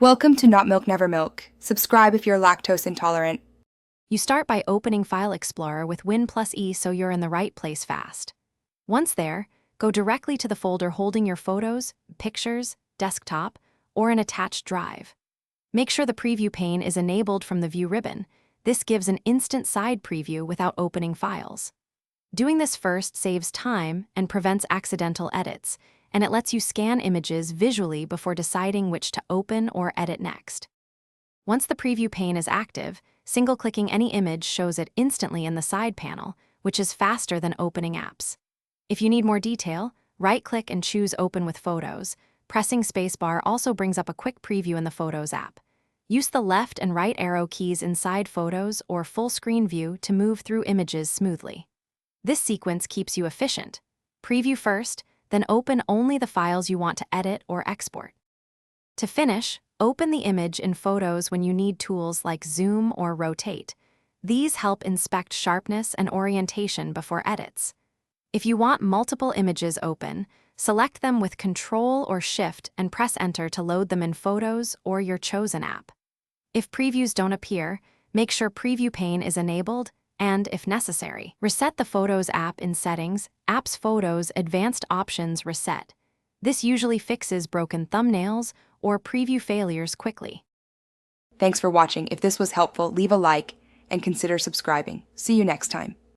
Welcome to Not Milk Never Milk. Subscribe if you're lactose intolerant. You start by opening File Explorer with Win+E so you're in the right place fast. Once there, go directly to the folder holding your photos, pictures, desktop, or an attached drive. Make sure the preview pane is enabled from the View ribbon. This gives an instant side preview without opening files. Doing this first saves time and prevents accidental edits, and it lets you scan images visually before deciding which to open or edit next. Once the preview pane is active, single-clicking any image shows it instantly in the side panel, which is faster than opening apps. If you need more detail, right-click and choose Open with Photos. Pressing spacebar also brings up a quick preview in the Photos app. Use the left and right arrow keys inside Photos or Full Screen View to move through images smoothly. This sequence keeps you efficient. Preview first, then open only the files you want to edit or export. To finish, open the image in Photos when you need tools like Zoom or Rotate. These help inspect sharpness and orientation before edits. If you want multiple images open, select them with Ctrl or Shift and press Enter to load them in Photos or your chosen app. If previews don't appear, make sure Preview pane is enabled and, if necessary, reset the Photos app in Settings, Apps Photos Advanced Options Reset. This usually fixes broken thumbnails or preview failures quickly. Thanks for watching. If this was helpful, leave a like and consider subscribing. See you next time.